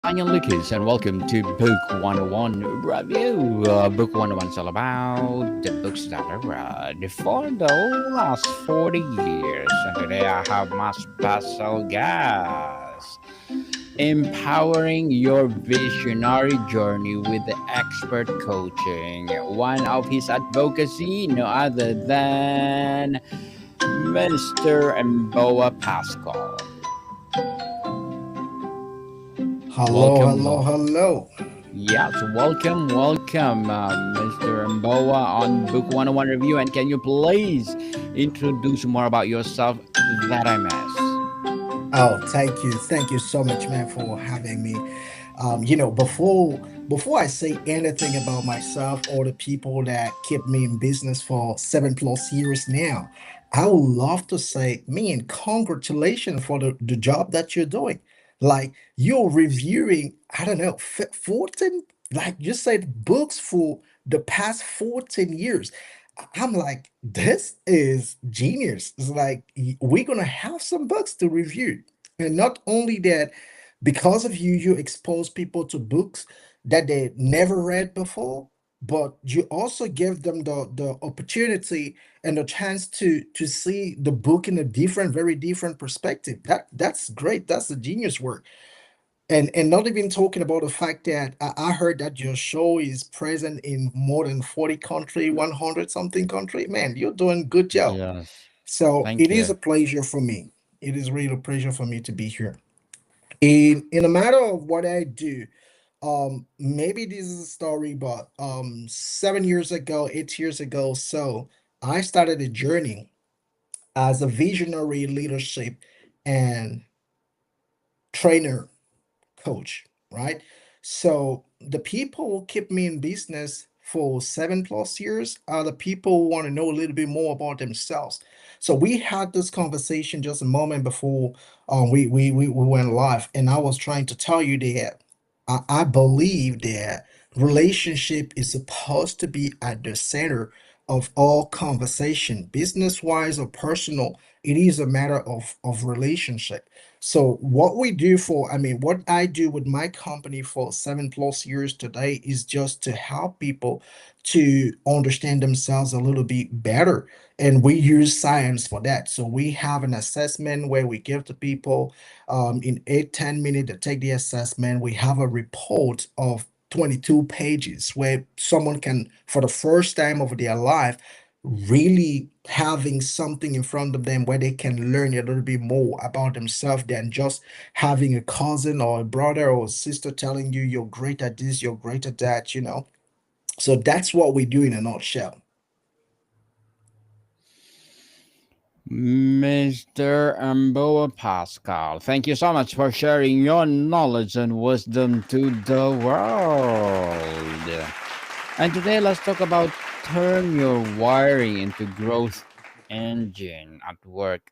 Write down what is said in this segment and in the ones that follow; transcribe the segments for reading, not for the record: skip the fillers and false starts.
Daniel Lucas, and welcome to Book 101 Review. Book 101 is all about the books that I read for the last 40 years. And today I have my special guest, empowering your visionary journey with the expert coaching. One of his advocacy, no other than Mr. Mbo'a Pascal. Hello, Welcome, hello, hello. yes, welcome, Mr. Mboa on Book 101 Review. And can you please introduce more about yourself that I miss? Oh, thank you so much, man, for having me. Before I say anything about myself or the people that keep me in business for 7+ years now, I would love to say, man, congratulations for the job that you're doing. Like you're reviewing, I don't know, 14, like you said, books for the past 14 years. I'm like, this is genius. It's like we're gonna have some books to review. And not only that, because of you, you expose people to books that they never read before, but you also give them the opportunity and the chance to see the book in a different, very different perspective. That's great. That's a genius work. And not even talking about the fact that I heard that your show is present in more than 40 country, 100 something country. Man, you're doing good job. Yes, So thank it is you. a pleasure for me. It is really a pleasure for me to be here. In a matter of what I do, maybe this is a story, but 7 years ago, 8 years ago, so I started a journey as a visionary leadership and trainer coach, right? So the people who keep me in business for 7+ years are the people who want to know a little bit more about themselves. So we had this conversation just a moment before we went live, and I was trying to tell you that I believe that relationship is supposed to be at the center of all conversation, business wise or personal. It is a matter of relationship. So what we do for, I mean, what I do with my company for 7+ years today is just to help people to understand themselves a little bit better. And we use science for that. So we have an assessment where we give to people in 8-10 minutes to take the assessment. We have a report of 22 pages where someone can, for the first time of their life, really having something in front of them where they can learn a little bit more about themselves than just having a cousin or a brother or a sister telling you you're great at this, you're great at that. So that's what we do in a nutshell. Mr. Mboa Pascal, thank you so much for sharing your knowledge and wisdom to the world. And today let's talk about turn your wiring into growth engine at work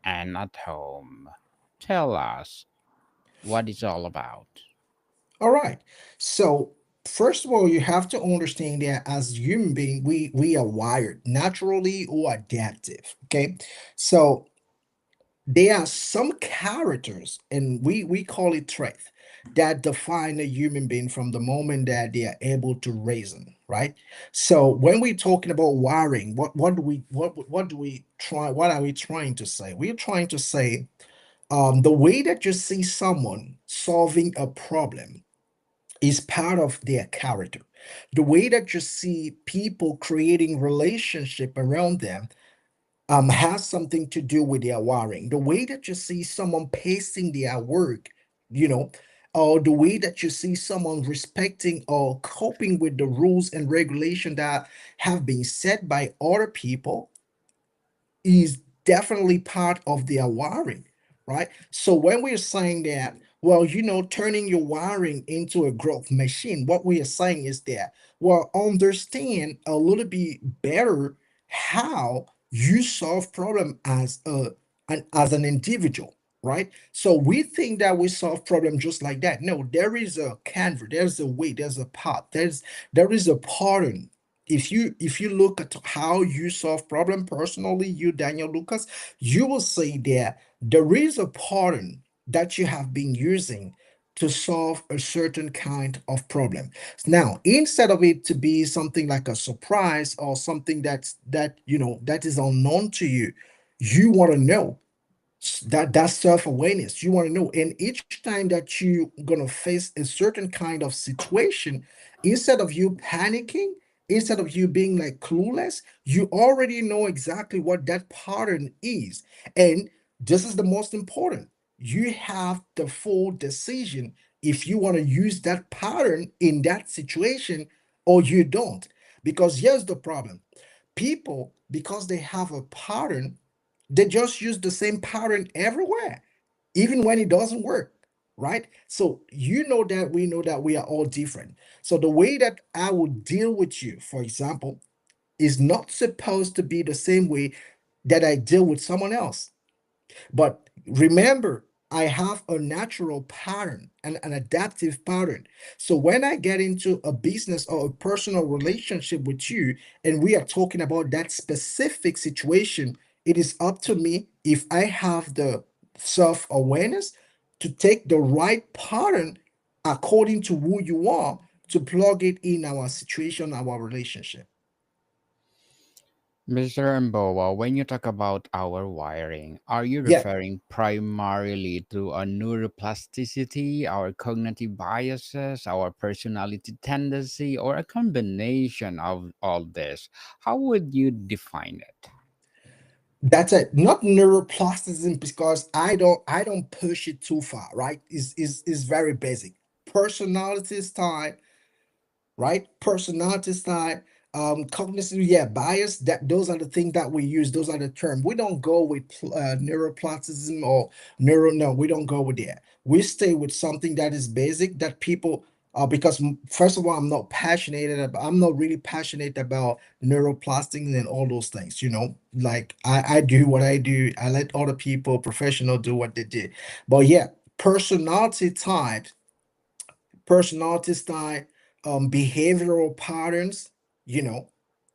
and at home. Tell us what it's all about. All right. So first of all, you have to understand that as human being, we are wired naturally or adaptive. Okay. So there are some characters, and we call it traits, that define a human being from the moment that they are able to reason, right? So when we're talking about wiring, what do we try? What are we trying to say? We're trying to say the way that you see someone solving a problem is part of their character. The way that you see people creating relationship around them has something to do with their wiring. The way that you see someone pacing their work, you know, or the way that you see someone respecting or coping with the rules and regulation that have been set by other people is definitely part of their wiring, right? So when we're saying that, well, turning your wiring into a growth machine, what we are saying is that, well, understand a little bit better how you solve problem as an individual, right? So we think that we solve problem just like that. No, there is a canvas, there's a way, there's a path, there is a pattern. If you look at how you solve problem personally, you Daniel Lucas, you will see that there is a pattern that you have been using to solve a certain kind of problem. Now, instead of it to be something like a surprise or something that is unknown to you, you want to know that's self-awareness. You want to know, and each time that you gonna face a certain kind of situation, instead of you panicking, instead of you being like clueless, you already know exactly what that pattern is. And this is the most important, you have the full decision if you want to use that pattern in that situation or you don't. Because here's the problem, people, because they have a pattern, they just use the same pattern everywhere, even when it doesn't work, right? So you know that we know that we are all different. So the way that I would deal with you, for example, is not supposed to be the same way that I deal with someone else. But remember, I have a natural pattern and an adaptive pattern. So when I get into a business or a personal relationship with you, and we are talking about that specific situation, it is up to me, if I have the self awareness, to take the right pattern according to who you are, to plug it in our situation, our relationship. Mr. Mboa, when you talk about our wiring, are you Yeah. referring primarily to a neuroplasticity, our cognitive biases, our personality tendency, or a combination of all this? How would you define it? That's it. Not neuroplasticity, because I don't push it too far, right? Is very basic. Personality style, right? Personality style, cognitive, yeah, bias. That those are the things that we use. Those are the terms. We don't go with neuroplasticism or neuro. No, we don't go with that. We stay with something that is basic that people. Because first of all, I'm not really passionate about neuroplastic and all those things. Like I do what I do. I let other people, professional, do what they did. But yeah, personality type personality style, behavioral patterns, you know,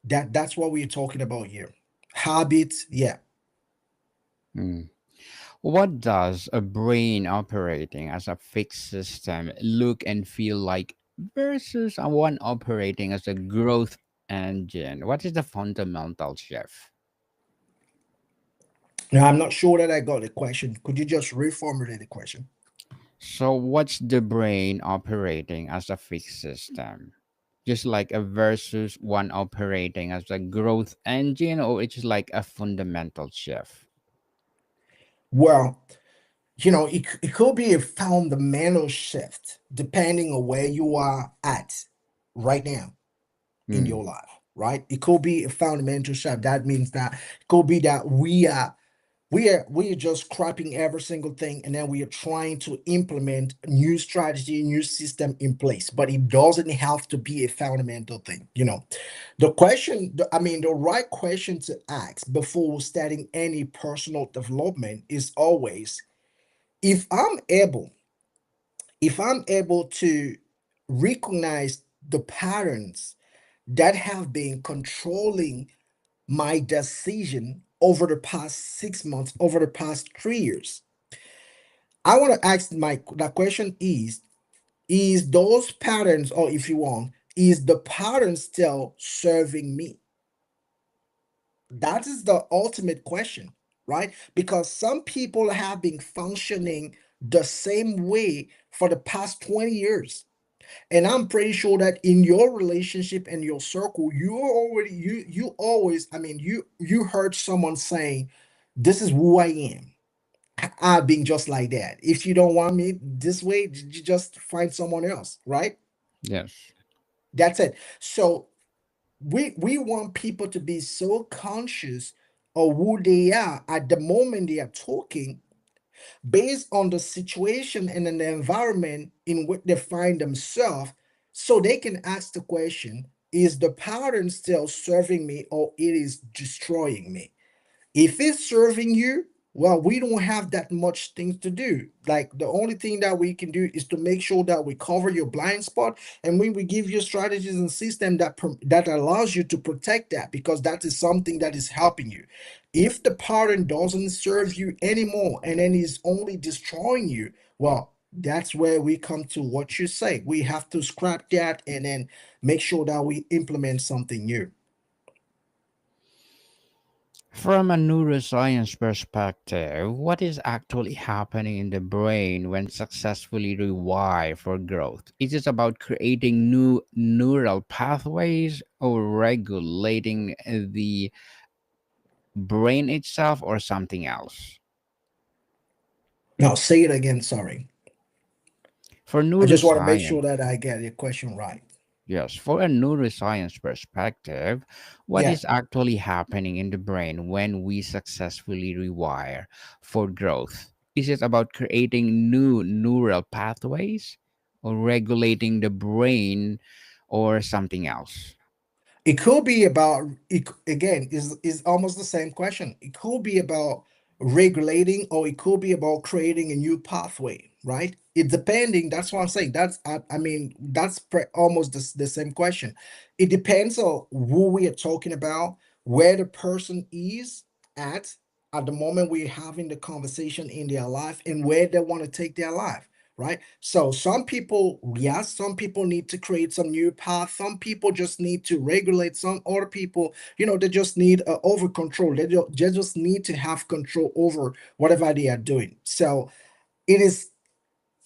that's what we're talking about here. Habits, yeah. Hmm. What does a brain operating as a fixed system look and feel like versus a one operating as a growth engine? What is the fundamental shift? Now, I'm not sure that I got the question. Could you just reformulate the question? So, what's the brain operating as a fixed system? Just like a versus one operating as a growth engine, or it's like a fundamental shift? Well, it could be a fundamental shift depending on where you are at right now in Hmm. your life, right? It could be a fundamental shift. That means that it could be that we are just scrapping every single thing, and then we are trying to implement a new strategy, new system in place, but it doesn't have to be a fundamental thing. The right question to ask before starting any personal development is always, if I'm able to recognize the patterns that have been controlling my decision over the past 6 months, over the past 3 years. I want to ask my that question is those patterns, or if you want, is the pattern still serving me? That is the ultimate question, right? Because some people have been functioning the same way for the past 20 years. And I'm pretty sure that in your relationship and your circle, you always, you heard someone saying, "This is who I am." I being just like that. If you don't want me this way, you just find someone else, right? Yes. That's it. So we want people to be so conscious of who they are at the moment they are talking, based on the situation and in the environment in which they find themselves, so they can ask the question, is the pattern still serving me or it is destroying me? If it's serving you, well, we don't have that much things to do. Like, the only thing that we can do is to make sure that we cover your blind spot, and when we give you strategies and system that allows you to protect that, because that is something that is helping you. If the pattern doesn't serve you anymore and then is only destroying you, well, That's where we come to what you say. We have to scrap that and then make sure that we implement something new. From a neuroscience perspective, what is actually happening in the brain when successfully rewired for growth? Is it about creating new neural pathways or regulating the brain itself or something else? Now, say it again. Sorry. For I just want to make neuroscience, sure that I get your question right. yes, for a neuroscience perspective, what Yeah. is actually happening in the brain when we successfully rewire for growth? Is it about creating new neural pathways or regulating the brain or something else? It could be about again is almost the same question. It could be about regulating, or it could be about creating a new pathway, right? It depending. That's what I'm saying. I mean that's almost the same question. It depends on who we are talking about, where the person is at at the moment we're having the conversation in their life, and where they want to take their life, right? So some people, yes, some people need to create some new path. Some people just need to regulate. Some other people, they just need over control. They just need to have control over whatever they are doing. So it is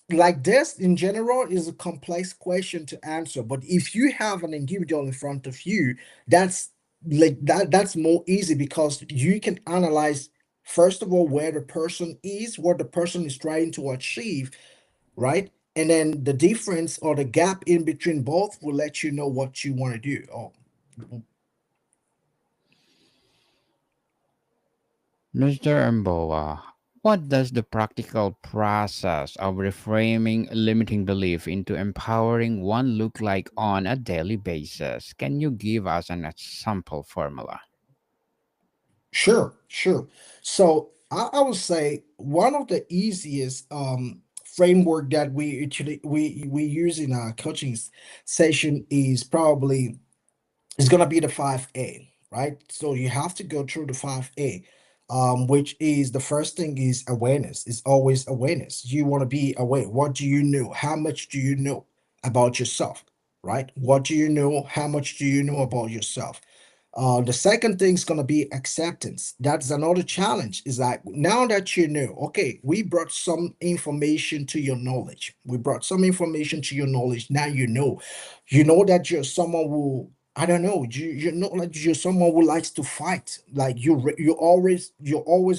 like this in general is a complex question to answer. But if you have an individual in front of you, that's that's more easy because you can analyze first of all where the person is, what the person is trying to achieve, right? And then the difference or the gap in between both will let you know what you want to do. Oh, Mr. Mboa, what does the practical process of reframing limiting belief into empowering one look like on a daily basis? Can you give us an example formula? sure, sure. So I would say one of the easiest framework that we actually we use in our coaching session is probably it's gonna be the 5A, right? So you have to go through the 5A, which is the first thing is awareness. It's always awareness. You want to be aware. What do you know? How much do you know about yourself? Right? What do you know? How much do you know about yourself? The second thing is gonna be acceptance. That's another challenge. Is like now that you know, okay, we brought some information to your knowledge. We brought some information to your knowledge. Now you know that you're someone who I don't know. You know like you're someone who likes to fight. Like you're always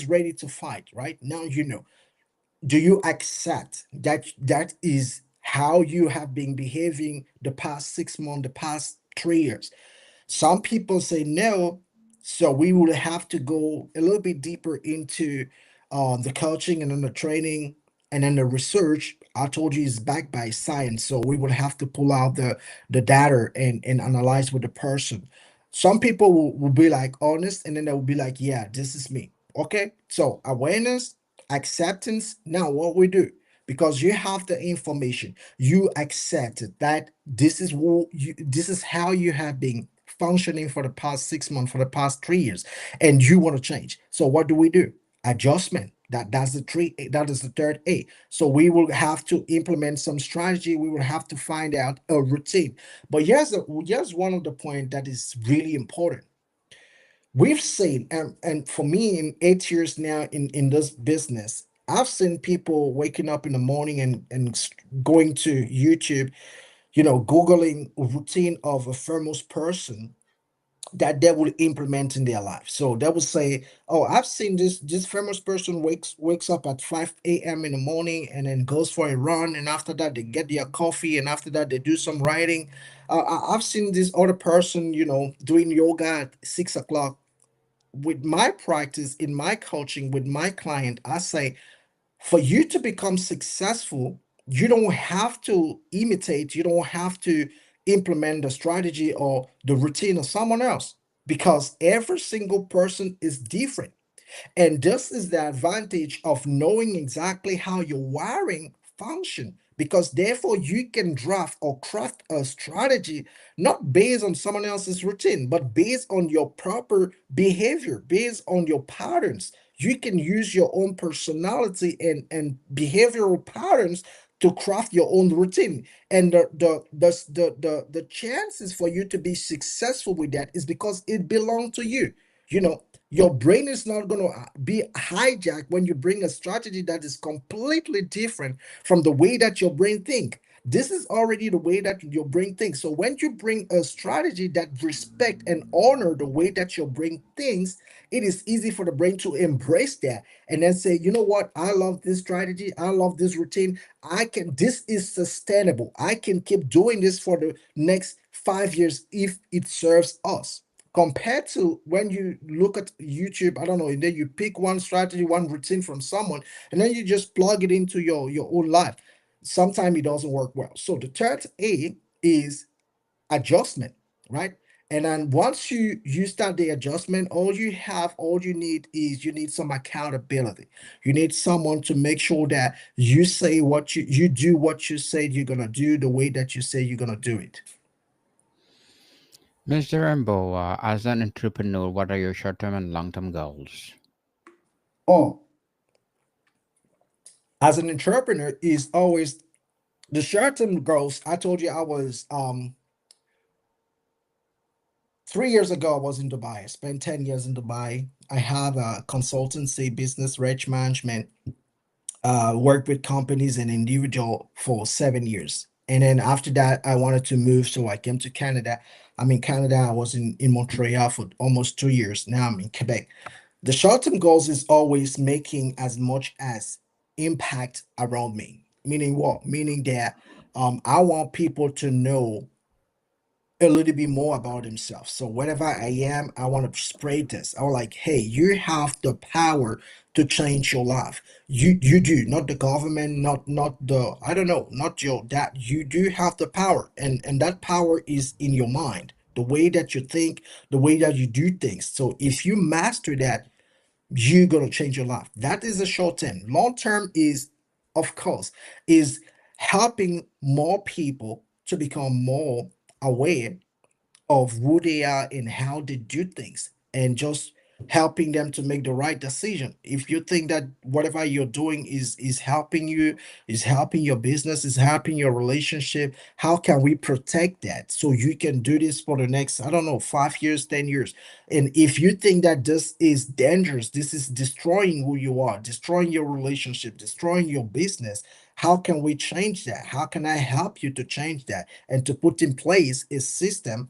ready to fight. Right now you know. Do you accept that that is how you have been behaving the past 6 months, the past 3 years? Some people say no, so we will have to go a little bit deeper into the coaching and then the training and then the research. I told you is backed by science, so we will have to pull out the data and analyze with the person. Some people will be like honest, and then they will be like, "Yeah, this is me." Okay, so awareness, acceptance. Now, what we do because you have the information, you accept that this is how you have been functioning for the past 6 months, for the past 3 years, and you want to change. So what do we do? Adjustment. That's the three. That is the third A. So we will have to implement some strategy. We will have to find out a routine. But here's one of the point that is really important. We've seen, and for me, in 8 years now in this business, I've seen people waking up in the morning and going to YouTube, googling routine of a famous person that they will implement in their life. So they will say, "Oh, I've seen this famous person wakes up at 5 a.m. in the morning and then goes for a run, and after that they get their coffee, and after that they do some writing. I've seen this other person, doing yoga at 6 o'clock." With my practice in my coaching with my client, I say for you to become successful, you don't have to imitate, you don't have to implement the strategy or the routine of someone else because every single person is different. And this is the advantage of knowing exactly how your wiring function because therefore you can draft or craft a strategy not based on someone else's routine but based on your proper behavior, based on your patterns. You can use your own personality and behavioral patterns to craft your own routine. And the chances for you to be successful with that is because it belongs to you. You know, your brain is not going to be hijacked when you bring a strategy that is completely different from the way that your brain think. This is already the way that your brain thinks. So when you bring a strategy that respect and honor the way that your brain thinks, it is easy for the brain to embrace that and then say, you know what, I love this strategy, I love this routine, I can, this is sustainable, I can keep doing this for the next 5 years if it serves us. Compared to when you look at YouTube, I don't know, and then you pick one strategy, one routine from someone, and then you just plug it into your own life. Sometimes it doesn't work well. So the third A is adjustment, right? And then once you start the adjustment, all you need is you need some accountability. You need someone to make sure that you say what you do what you said you're gonna do the way that you say you're gonna do it. Mr. Mbo'a, as an entrepreneur, what are your short-term and long-term goals? Oh, as an entrepreneur is always the short-term goals. I told you I was 3 years ago, I was in Dubai. I spent 10 years in Dubai. I have a consultancy business, rich management, worked with companies and individual for 7 years. And then after that, I wanted to move. So I came to Canada. I'm in Canada. I was in Montreal for almost 2 years. Now I'm in Quebec. The short-term goals is always making as much as impact around me. Meaning what? Meaning that I want people to know a little bit more about himself. So wherever I am, I want to spread this. I was like, hey, you have the power to change your life. You do, not the government, not the I don't know, not your dad. You do have the power, and that power is in your mind, the way that you think, the way that you do things. So if you master that, you're gonna change your life. That is the short term. Long term is, of course, is helping more people to become more aware of who they are and how they do things and just helping them to make the right decision. If you think that whatever you're doing is helping you, is helping your business, is helping your relationship, how can we protect that so you can do this for the next, I don't know, 5 years, 10 years? And if you think that this is dangerous, this is destroying who you are, destroying your relationship, destroying your business, how can we change that? How can I help you to change that and to put in place a system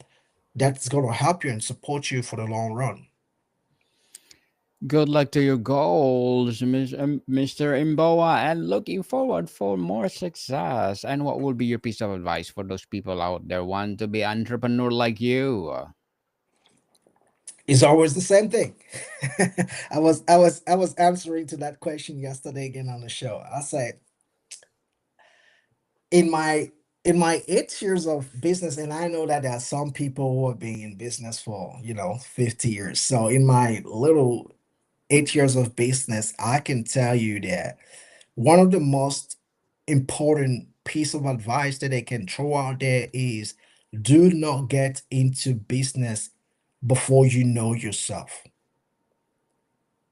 that's going to help you and support you for the long run? Good luck to your goals, Mr. Mbo'a, and looking forward for more success. And what would be your piece of advice for those people out there want to be entrepreneur like you? It's always the same thing. I was answering to that question yesterday again on the show. I said in my in my 8 years of business, and I know that there are some people who have been in business for 50 years. So in my little 8 years of business, I can tell you that one of the most important piece of advice that I can throw out there is do not get into business before you know yourself.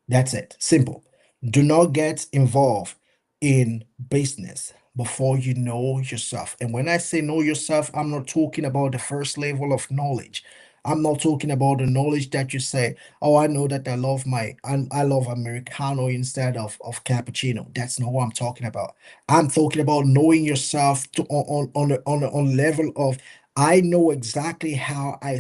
That's it. Simple. Do not get involved in business before you know yourself. And when I say know yourself, I'm not talking about the first level of knowledge. I'm not talking about the knowledge that you say, oh, I know that I love Americano instead of cappuccino. That's not what I'm talking about. I'm talking about knowing yourself to on level of I know exactly how I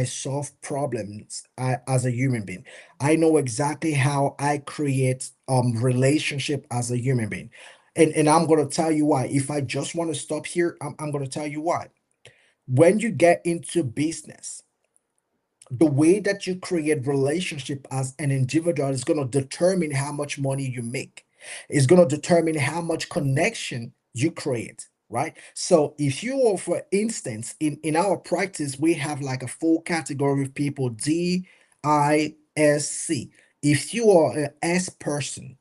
solve problems as a human being. I know exactly how I create relationship as a human being. And I'm gonna tell you why. If I just want to stop here, I'm gonna tell you why. When you get into business, the way that you create relationship as an individual is going to determine how much money you make. It's going to determine how much connection you create, right? So if you are, for instance, in our practice, we have like a full category of people, DISC. If you are an S person,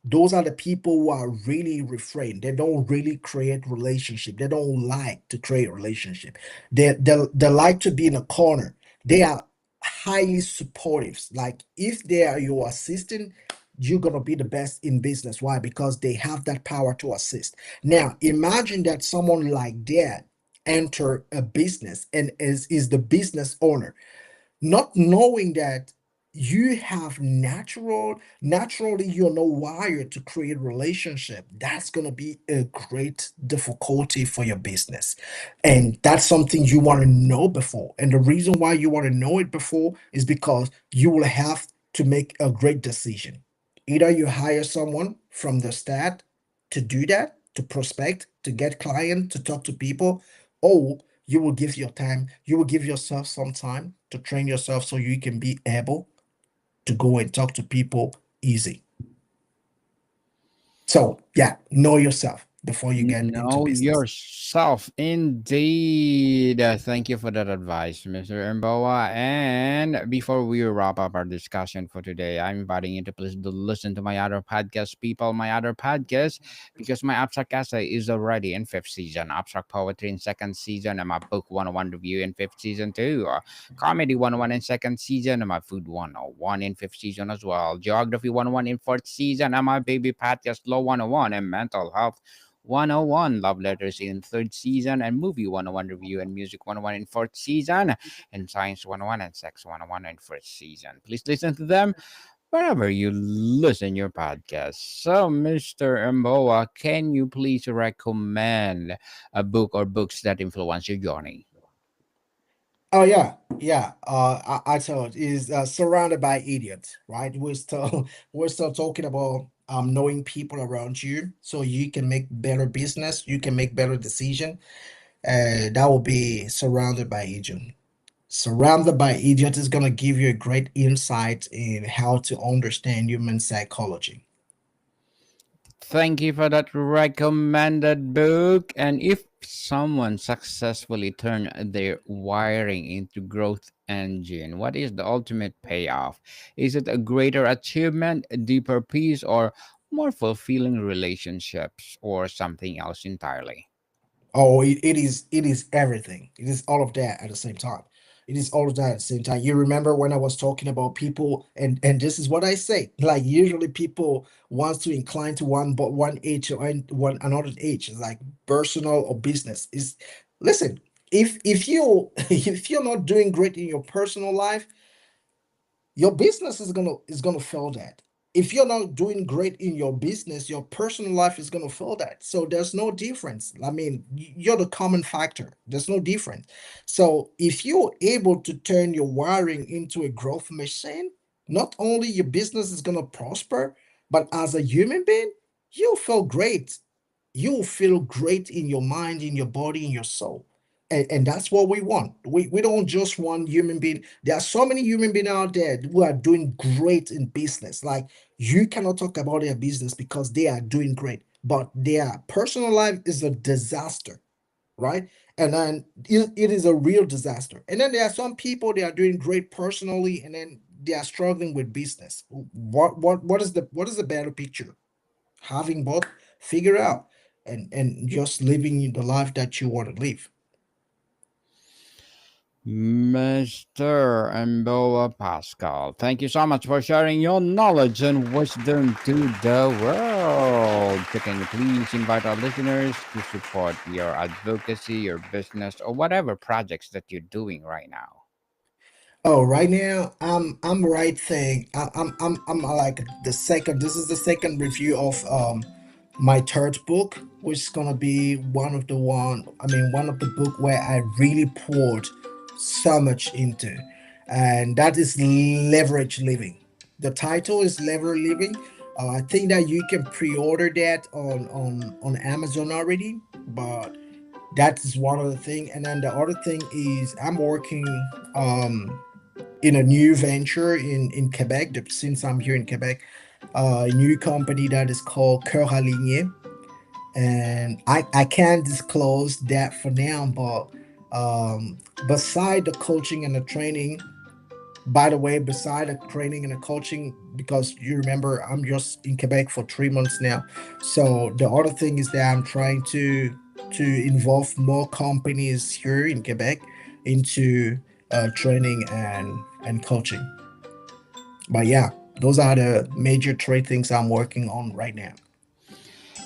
those are the people who are really refrained. They don't really create relationship. They don't like to create relationship. They like to be in a corner. They are highly supportive. Like if they are your assistant, you're going to be the best in business. Why? Because they have that power to assist. Now, imagine that someone like that enter a business and is the business owner, not knowing that you have naturally you're not wired to create relationship. That's going to be a great difficulty for your business, and that's something you want to know before. And the reason why you want to know it before is because you will have to make a great decision. Either you hire someone from the start to do that, to prospect, to get client, to talk to people, or you will give yourself some time to train yourself so you can be able to go and talk to people easy. So yeah, know yourself before you get into Know business. yourself, indeed. Thank you for that advice, Mr. Mboa. And before we wrap up our discussion for today, I'm inviting you to please listen to my other podcast, people, my other podcast, because my Abstract Essay is already in fifth season, Abstract Poetry in second season, and my Book 101 review in fifth season too, Comedy 101 in second season, and my Food 101 in fifth season as well, Geography 101 in fourth season, and my Baby Podcast Law 101 and Mental Health 101 Love Letters in third season, and Movie 101 Review and Music 101 in fourth season, and Science 101 and Sex 101 in first season. Please listen to them wherever you listen your podcast. So, Mr. Mboa, can you please recommend a book or books that influence your journey? Oh yeah, yeah. I told is surrounded by idiots, right? We're still talking about knowing people around you so you can make better business, you can make better decision. That will be surrounded by idiot. Surrounded by idiot is gonna give you a great insight in how to understand human psychology. Thank you for that recommended book. And if someone successfully turned their wiring into growth engine, what is the ultimate payoff? Is it a greater achievement, a deeper peace, or more fulfilling relationships, or something else entirely? Oh, it is everything. It is all of that at the same time. It is all of that at the same time. You remember when I was talking about people, and this is what I say. Like usually people wants to incline to one age or one another age. It's like personal or business. Is listen, if you if you're not doing great in your personal life, your business is gonna fail that. If you're not doing great in your business, your personal life is gonna fail that. So there's no difference. I mean, you're the common factor. There's no difference. So if you're able to turn your wiring into a growth machine, not only your business is gonna prosper, but as a human being, you'll feel great. You'll feel great in your mind, in your body, in your soul. And that's what we want. We don't just want human being. There are so many human beings out there who are doing great in business. Like you cannot talk about their business because they are doing great, but their personal life is a disaster, right? And then it is a real disaster. And then there are some people they are doing great personally, and then they are struggling with business. What is the better picture? Having both, figure out and just living the life that you want to live. Mr. Mboa Pascal, thank you so much for sharing your knowledge and wisdom to the world. So can you please invite our listeners to support your advocacy, your business, or whatever projects that you're doing right now? Oh, right now I'm writing. I'm like the second. This is the second review of my third book, which is gonna be one of the book where I really poured so much into, and that is Leverage Living. The title is Leverage Living. I think that you can pre-order that on Amazon already, but that is one of the thing. And then the other thing is I'm working um in a new venture in Quebec. Since I'm here in Quebec, a new company that is called Coeur Aligné, and I can't disclose that for now. But beside the coaching and the training, by the way, beside the training and the coaching, because you remember I'm just in Quebec for 3 months now. So the other thing is that I'm trying to involve more companies here in Quebec into training and coaching. But yeah. Those are the major three things I'm working on right now.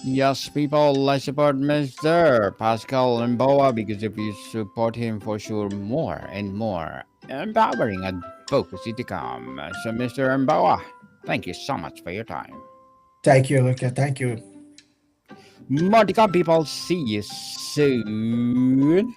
Yes, people, let's support Mr. Pascal Mbo'a because if you support him, for sure, more and more empowering advocacy to come. So, Mr. Mbo'a, thank you so much for your time. Thank you, Luca. Thank you. Monica, people, see you soon.